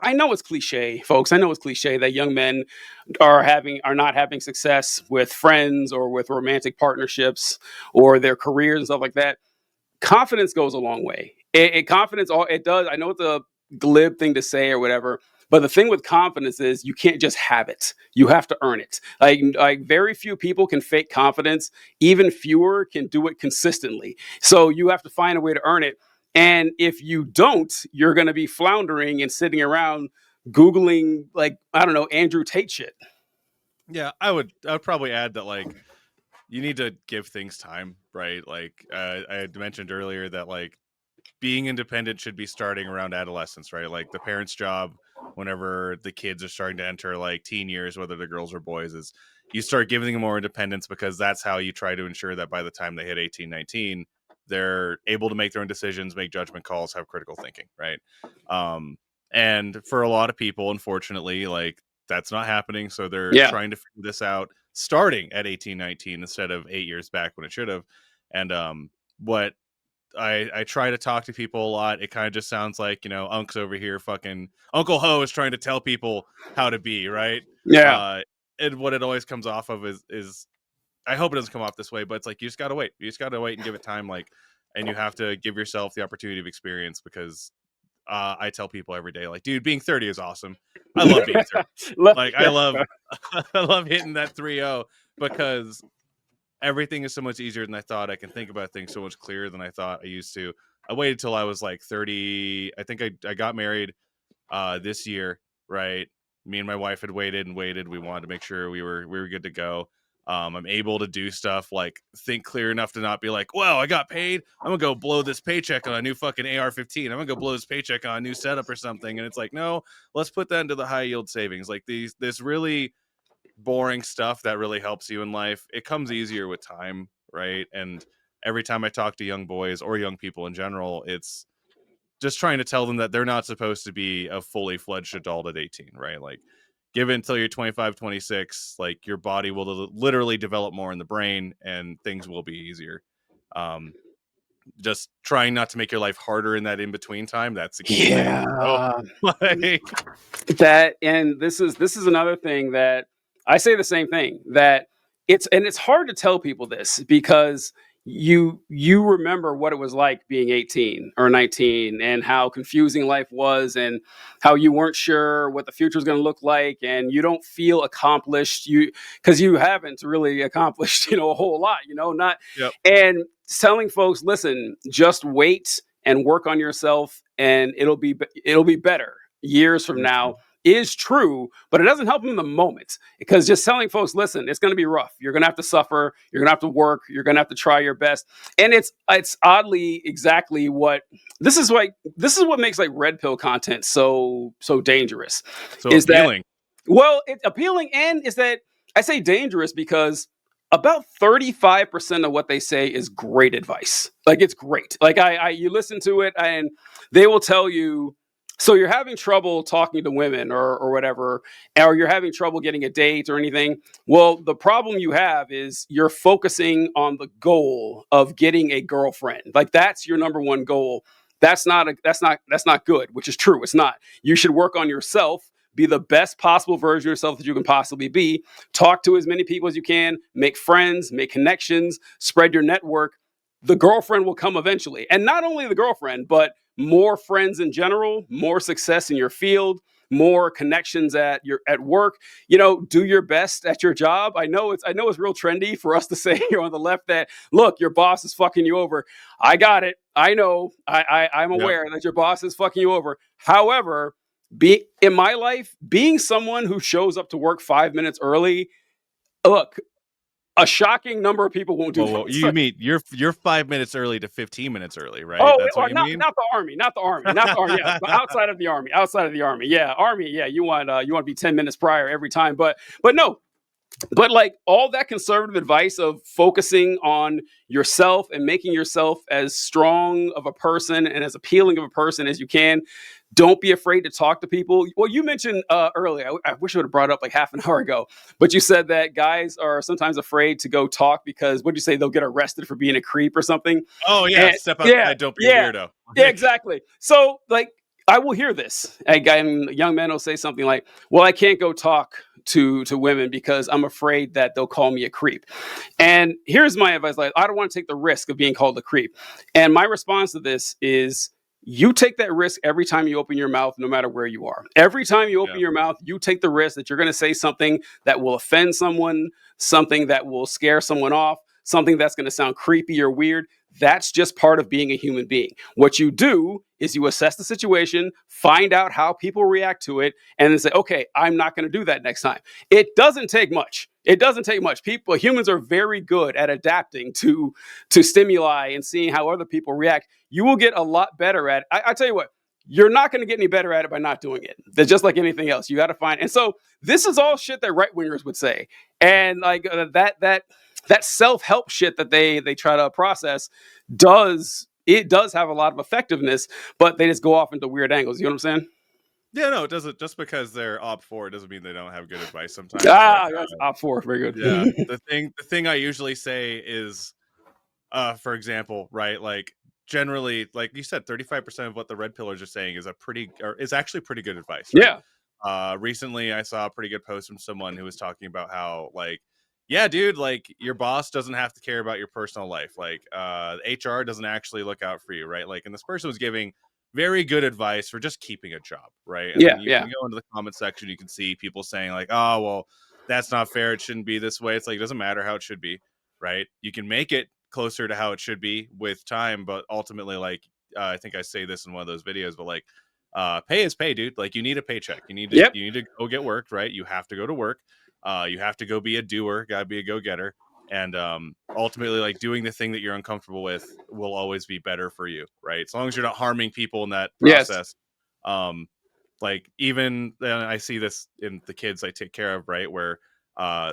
I know it's cliche, folks. I know it's cliche that young men are not having success with friends or with romantic partnerships or their careers and stuff like that. Confidence goes a long way. Confidence, all it does. I know it's a glib thing to say or whatever, but the thing with confidence is you can't just have it. You have to earn it. Like very few people can fake confidence. Even fewer can do it consistently. So you have to find a way to earn it. And if you don't, you're going to be floundering and sitting around Googling, like, I don't know, Andrew Tate shit. Yeah, I'd probably add that, like, you need to give things time, right? Like, I had mentioned earlier that, like, being independent should be starting around adolescence, right? Like, the parent's job whenever the kids are starting to enter, like, teen years, whether they're girls or boys, is you start giving them more independence, because that's how you try to ensure that by the time they hit 18, 19, they're able to make their own decisions, make judgment calls, have critical thinking, right? And for a lot of people, unfortunately, like, that's not happening. So they're trying to figure this out starting at 18, 19 instead of 8 years back when it should have. And what I try to talk to people a lot, it kind of just sounds like, Unc's over here, fucking Uncle Ho is trying to tell people how to be, right? Yeah. And what it always comes off of is I hope it doesn't come off this way, but it's like, you just gotta wait. You just gotta wait and give it time, like, and you have to give yourself the opportunity of experience, because I tell people every day, like, dude, being 30 is awesome. I love being 30. Like, I love hitting that 3-0, because everything is so much easier than I thought. I can think about things so much clearer than I thought I used to. I waited till I was like 30. I think I got married this year, right? Me and my wife had waited and waited. We wanted to make sure we were good to go. I'm able to do stuff like think clear enough to not be like, well, I got paid, I'm gonna go blow this paycheck on a new fucking AR-15. I'm gonna go blow this paycheck on a new setup or something. And it's like, no, let's put that into the high yield savings. Like, this really boring stuff that really helps you in life, it comes easier with time, right? And every time I talk to young boys or young people in general, it's just trying to tell them that they're not supposed to be a fully fledged adult at 18, right? Like, give it until you're 25, 26, like, your body will literally develop more in the brain and things will be easier. Just trying not to make your life harder in that in-between time. That's the key thing. So, like, that, and this is another thing that I say the same thing, that it's hard to tell people this, because you remember what it was like being 18 or 19 and how confusing life was and how you weren't sure what the future was going to look like, and you don't feel accomplished, because you haven't really accomplished a whole lot, not. Yep. And telling folks, listen, just wait and work on yourself and it'll be better years from now, is true, but it doesn't help them in the moment, because just telling folks, listen, it's going to be rough. You're going to have to suffer. You're going to have to work. You're going to have to try your best. And it's oddly exactly what this is what makes like red pill content so dangerous. So is appealing. It's appealing, and is that I say dangerous because about 35% of what they say is great advice. Like, it's great. Like, you listen to it and they will tell you, so you're having trouble talking to women or whatever, or you're having trouble getting a date or anything. Well, the problem you have is you're focusing on the goal of getting a girlfriend. Like, that's your number one goal. That's not good, which is true. It's not. You should work on yourself. Be the best possible version of yourself that you can possibly be. Talk to as many people as you can. Make friends, make connections, spread your network. The girlfriend will come eventually. And not only the girlfriend, but more friends in general, more success in your field, more connections at work. Do your best at your job. I know it's real trendy for us to say here on the left that, look, your boss is fucking you over. I got it. I know. I'm aware that your boss is fucking you over. However, in my life, being someone who shows up to work 5 minutes early, look, a shocking number of people won't do that. You mean you're 5 minutes early to 15 minutes early, right? Oh, that's what you mean? Not the army. Yeah, outside of the army. Yeah, army. Yeah, you want to be 10 minutes prior every time, but no. But like, all that conservative advice of focusing on yourself and making yourself as strong of a person and as appealing of a person as you can. Don't be afraid to talk to people. Well, you mentioned earlier, I wish I would have brought it up like half an hour ago, but you said that guys are sometimes afraid to go talk because, what'd you say, they'll get arrested for being a creep or something? Oh, yeah. Step outside, don't be a weirdo. Yeah, exactly. So, like, I will hear this. And young men will say something like, "Well, I can't go talk to women because I'm afraid that they'll call me a creep." And here's my advice: like, I don't want to take the risk of being called a creep. And my response to this is, you take that risk every time you open your mouth, no matter where you are. Every time you open Yeah. your mouth, you take the risk that you're going to say something that will offend someone, something that will scare someone off, something that's going to sound creepy or weird. That's just part of being a human being. What you do is you assess the situation, find out how people react to it, and then say, okay, I'm not going to do that next time. It doesn't take much. It doesn't take much. Humans are very good at adapting to stimuli and seeing how other people react. You will get a lot better at it. I tell you what, you're not going to get any better at it by not doing it. They're just like anything else. You got to find. And so this is all shit that right wingers would say, and like that self-help shit that they try to process does have a lot of effectiveness, but they just go off into weird angles. You know what I'm saying? Yeah, no, it doesn't. Just because they're op four doesn't mean they don't have good advice sometimes. That's op four. Very good. Yeah, the thing I usually say is, for example, right, like generally, like you said, 35% of what the red pillars are saying is actually pretty good advice. Right? Yeah. Recently I saw a pretty good post from someone who was talking about how, like, yeah, dude, like your boss doesn't have to care about your personal life. Like, HR doesn't actually look out for you, right? Like, and this person was giving very good advice for just keeping a job, right? And then you can go into the comment section, you can see people saying like, oh, well, that's not fair. It shouldn't be this way. It's like, it doesn't matter how it should be, right? You can make it closer to how it should be with time, but ultimately, like, I think I say this in one of those videos, but like, pay is pay, dude. Like, you need a paycheck. You need to go get work, right? You have to go to work. You have to go be a doer, gotta be a go-getter. And ultimately, like, doing the thing that you're uncomfortable with will always be better for you, right? As long as you're not harming people in that process. Yes. Like, even I see this in the kids I take care of, right? Where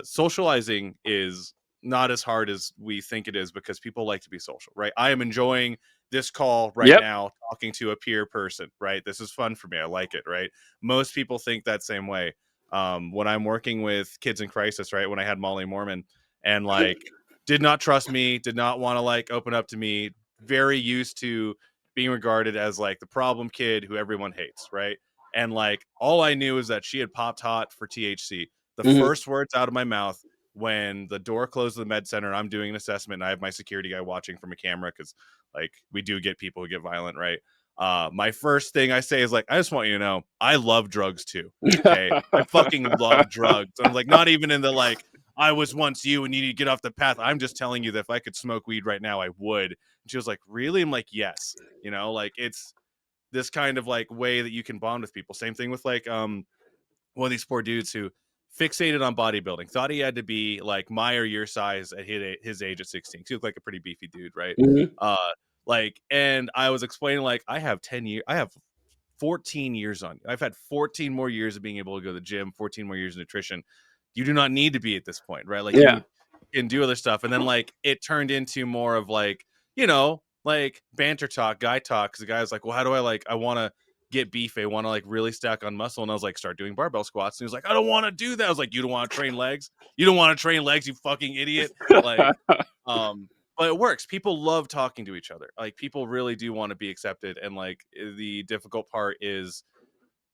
socializing is not as hard as we think it is because people like to be social, right? I am enjoying this call right now, talking to a peer person, right? This is fun for me. I like it, right? Most people think that same way. When I'm working with kids in crisis, right? When I had Molly Mormon and like did not trust me, did not want to like open up to me, very used to being regarded as like the problem kid who everyone hates, right? And like all I knew is that she had popped hot for THC. The first words out of my mouth when the door closed to the med center, I'm doing an assessment and I have my security guy watching from a camera because like we do get people who get violent, right? My first thing I say is like, I just want you to know, I love drugs too. Okay. I fucking love drugs. I'm like, not even in the like, I was once you and you need to get off the path. I'm just telling you that if I could smoke weed right now, I would. And she was like, really? I'm like, yes. You know, like it's this kind of like way that you can bond with people. Same thing with like one of these poor dudes who fixated on bodybuilding, thought he had to be like my or your size at his age at 16. He looked like a pretty beefy dude, right? Like, and I was explaining like I have 14 years on you. I've had 14 more years of being able to go to the gym, 14 more years of nutrition. You do not need to be at this point, right? Like, you can do other stuff. And then like it turned into more of like, you know, like banter talk, guy talk. Because the guy was like, well, how do I want to get beefy, I want to like really stack on muscle. And I was like, start doing barbell squats. And he was like, I don't want to do that. I was like, you don't want to train legs? You don't want to train legs, you fucking idiot. Like, but it works. People love talking to each other. Like, people really do want to be accepted. And like the difficult part is,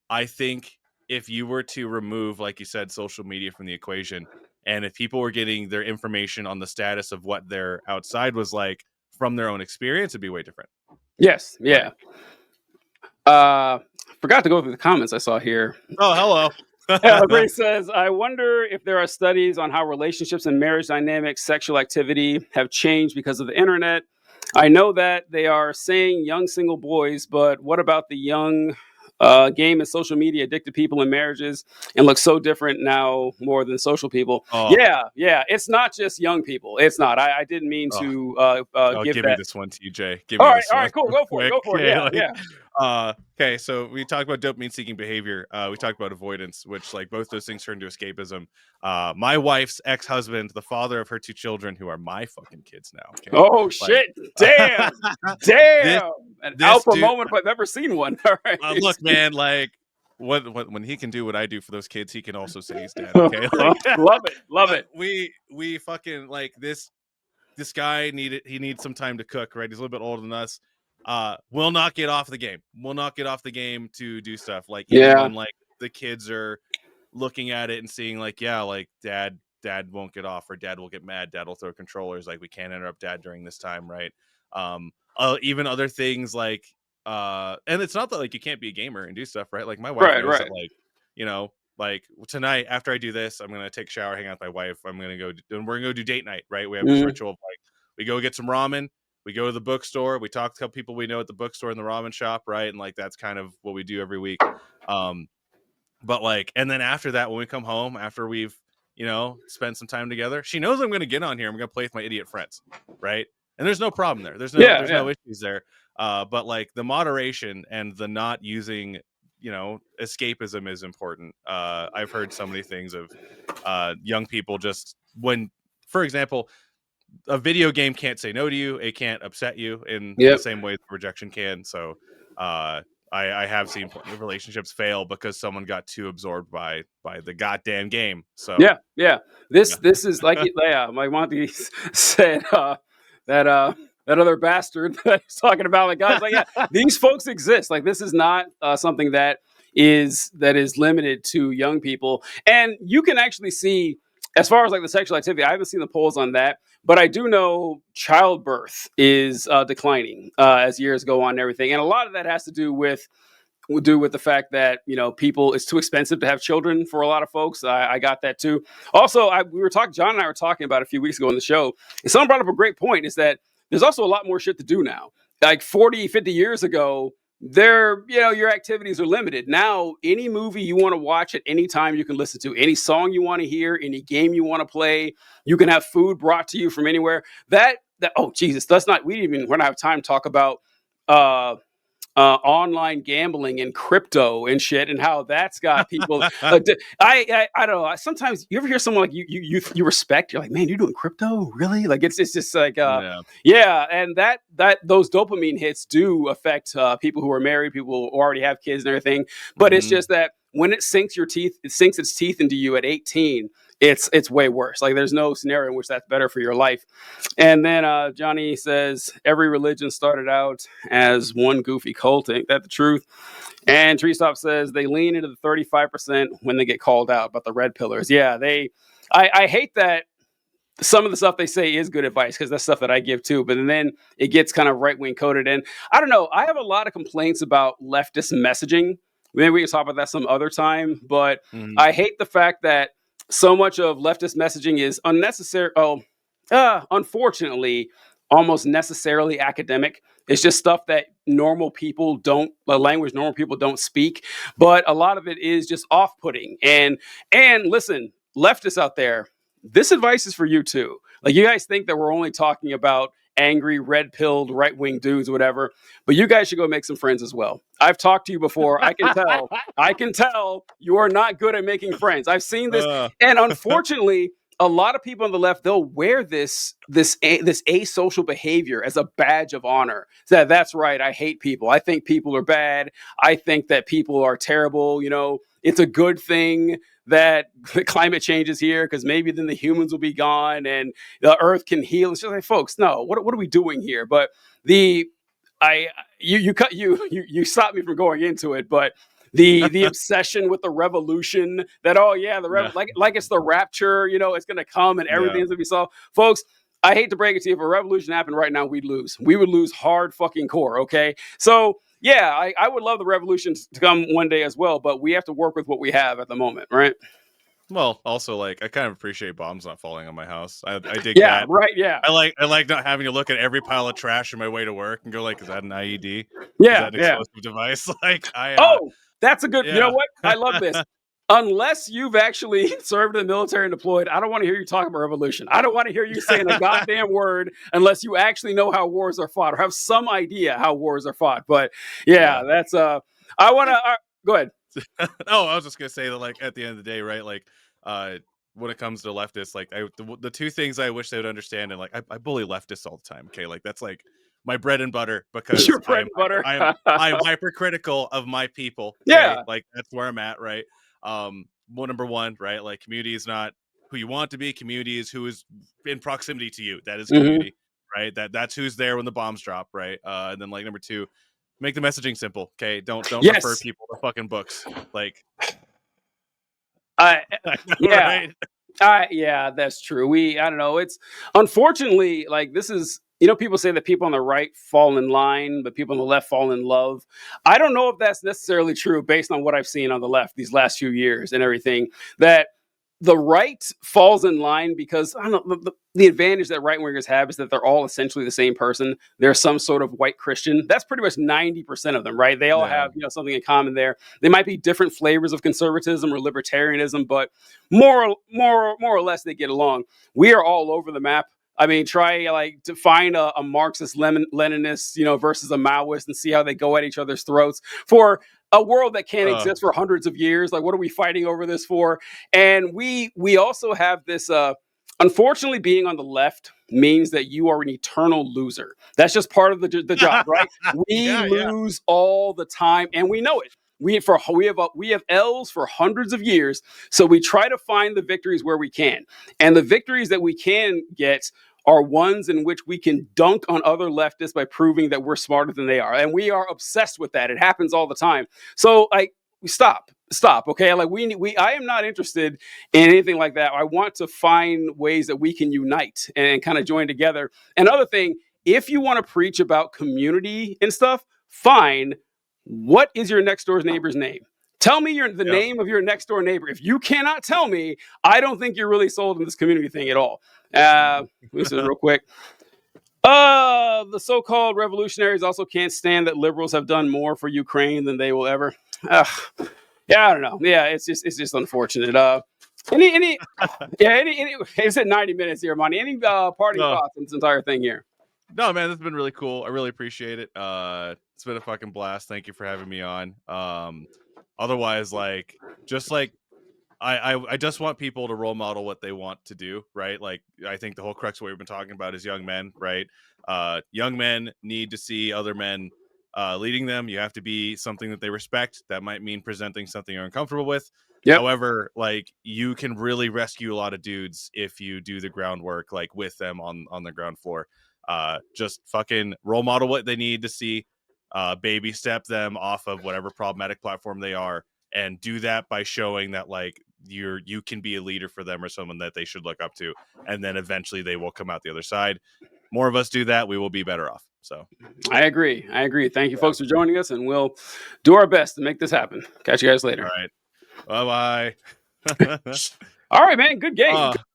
I think if you were to remove, like you said, social media from the equation, and if people were getting their information on the status of what their outside was like from their own experience, it'd be way different. Yes. Yeah. Forgot to go through the comments I saw here. Oh, hello. Ray says, I wonder if there are studies on how relationships and marriage dynamics, sexual activity have changed because of the internet. I know that they are saying young single boys, but what about the young game and social media addicted people in marriages and look so different now more than social people? Oh. Yeah. It's not just young people. It's not. I didn't mean to give me this one, TJ. All right, cool. Go for it. Yeah. Okay, so we talked about dopamine seeking behavior. We talked about avoidance, which like both those things turn to escapism. My wife's ex-husband, the father of her 2 children, who are my fucking kids now. Okay? Oh, like, shit. Damn. An alpha moment if I've ever seen one. All right. Look, man, like when he can do what I do for those kids, he can also say he's dad. Okay. Like, love it. We fucking like this guy needs some time to cook, right? He's a little bit older than us. will not get off the game. Will not get off the game to do stuff. Like even Yeah. when like the kids are looking at it and seeing like, yeah, like dad won't get off, or dad will get mad, dad will throw controllers, like we can't interrupt dad during this time, right? Even other things like and it's not that like you can't be a gamer and do stuff, right? Like my wife Right. knows Right. that, like, like tonight after I do this, I'm gonna take a shower, hang out with my wife, and we're gonna go do date night, right? We have this Mhm. ritual of like we go get some ramen, we go to the bookstore, we talk to a couple people we know at the bookstore and the ramen shop, right? And like that's kind of what we do every week. But like, and then after that, when we come home, after we've, spent some time together, she knows I'm going to get on here. I'm going to play with my idiot friends. Right. And there's no problem there. Yeah. There's Yeah. no issues there. But like the moderation and the not using, escapism is important. I've heard so many things of young people just when, for example, a video game can't say no to you. It can't upset you in the Yep. same way that rejection can. So, I have seen relationships fail because someone got too absorbed by the goddamn game. So Yeah. Yeah. This yeah. this is like like Monty said that other bastard that he's talking about. Like guys, like these folks exist. Like this is not something that is limited to young people, and you can actually see as far as like the sexual activity. I haven't seen the polls on that, but I do know childbirth is declining as years go on and everything, and a lot of that has to do with the fact that people, it's too expensive to have children for a lot of folks. I got that too. Also, we were talking, John and I were talking about a few weeks ago on the show, and someone brought up a great point, is that there's also a lot more shit to do now. Like 40, 50 years ago, your activities are limited. Now, any movie you want to watch at any time, you can listen to any song you want to hear, any game you want to play. You can have food brought to you from anywhere. Oh Jesus, we're not have time to talk about online gambling and crypto and shit, and how that's got people. I don't know. Sometimes you ever hear someone like you respect. You're like, man, you're doing crypto, really? Like it's just like Yeah. yeah, and that those dopamine hits do affect people who are married, people who already have kids and everything. But it's just that when it sinks its teeth into you at 18. It's way worse. Like there's no scenario in which that's better for your life. And then Johnny says every religion started out as one goofy cult. Ain't that the truth? And Treestop says they lean into the 35% when they get called out about the red pillars. Yeah, I hate that some of the stuff they say is good advice, because that's stuff that I give too. But then it gets kind of right wing coded. And I don't know. I have a lot of complaints about leftist messaging. Maybe we can talk about that some other time. But I hate the fact that so much of leftist messaging is unnecessary. Unfortunately, almost necessarily academic. It's just stuff that normal people don't, a language normal people don't speak. But a lot of it is just off-putting. And listen, leftists out there, this advice is for you too. Like you guys think that we're only talking about angry, red-pilled, right-wing dudes, or whatever, but you guys should go make some friends as well. I've talked to you before. I can tell. I can tell you are not good at making friends. I've seen this, and unfortunately, a lot of people on the left, they'll wear this asocial behavior as a badge of honor. That's right. I hate people. I think people are bad. I think that people are terrible. It's a good thing that climate change is here, because maybe then the humans will be gone and the earth can heal. It's just like, folks, no, what are we doing here? But you stopped me from going into it, but the obsession with the revolution, that like it's the rapture, it's gonna come and everything's gonna be solved. Folks, I hate to break it to you, if a revolution happened right now, we'd lose. We would lose hard fucking core, okay? So yeah, I would love the revolution to come one day as well, but we have to work with what we have at the moment, right? Well, also, like, I kind of appreciate bombs not falling on my house. I dig Yeah, that. right, yeah. I like not having to look at every pile of trash on my way to work and go like, is that an IED? Is Yeah, that an yeah. explosive device? Like, That's a good. You know yeah. what? I love this. Unless you've actually served in the military and deployed, I don't want to hear you talk about revolution. I don't want to hear you saying a goddamn word unless you actually know how wars are fought or have some idea how wars are fought. But yeah. That's I want to go ahead. Oh, I was just gonna say that, like, at the end of the day, right? Like, when it comes to leftists, like, the two things I wish they would understand, and like, I bully leftists all the time. Okay, like that's like my bread and butter, because Your bread and butter. I'm hypercritical of my people. Okay? Yeah, Like that's where I'm at, right? Number one, right? Like community is not who you want to be. Community is who is in proximity to you. That is community. right? That's who's there when the bombs drop, right? And then like number two, make the messaging simple. Okay, don't refer Yes. people to fucking books. Like, I I know, yeah. right? Yeah, that's true. I don't know. It's unfortunately like this is, you know, people say that people on the right fall in line, but people on the left fall in love. I don't know if that's necessarily true based on what I've seen on the left these last few years and everything. That the right falls in line because I don't know the advantage that right wingers have is that they're all essentially the same person. They're some sort of white Christian. That's pretty much 90% of them, right? They all Yeah. have, you know, something in common there. They might be different flavors of conservatism or libertarianism, but more or less they get along. We are all over the map. I mean, try like to find a Marxist Leninist, you know, versus a Maoist and see how they go at each other's throats for a world that can't exist for hundreds of years. Like, what are we fighting over this for? And we also have this. Unfortunately, being on the left means that you are an eternal loser. That's just part of the job, right? We Yeah, yeah. lose all the time, and we know it. We have L's for hundreds of years, so we try to find the victories where we can, and the victories that we can get are ones in which we can dunk on other leftists by proving that we're smarter than they are, and we are obsessed with that. It happens all the time. So, like, stop, okay? Like, I am not interested in anything like that. I want to find ways that we can unite and kind of join together. Another thing, if you want to preach about community and stuff, fine. What is your next door neighbor's name? Tell me the Yep. name of your next door neighbor. If you cannot tell me, I don't think you're really sold in this community thing at all. This is real quick. The so-called revolutionaries also can't stand that liberals have done more for Ukraine than they will ever. Yeah, I don't know. Yeah, it's just unfortunate. Any it's at 90 minutes here, Monty. Any parting No. thoughts on this entire thing here? No, man, it's been really cool. I really appreciate it. It's been a fucking blast. Thank you for having me on. Otherwise, like, just like I just want people to role model what they want to do, right? Like, I think the whole crux of what we've been talking about is young men, right? Young men need to see other men leading them. You have to be something that they respect. That might mean presenting something you're uncomfortable with. Yep. However, like, you can really rescue a lot of dudes if you do the groundwork, like, with them on the ground floor. Just fucking role model what they need to see, baby step them off of whatever problematic platform they are, and do that by showing that, like, you can be a leader for them or someone that they should look up to, and then eventually they will come out the other side. More of us do that, we will be better off. So I agree. Thank you, folks, for joining us, and we'll do our best to make this happen. Catch you guys later. all right, bye. All right, man. Good game.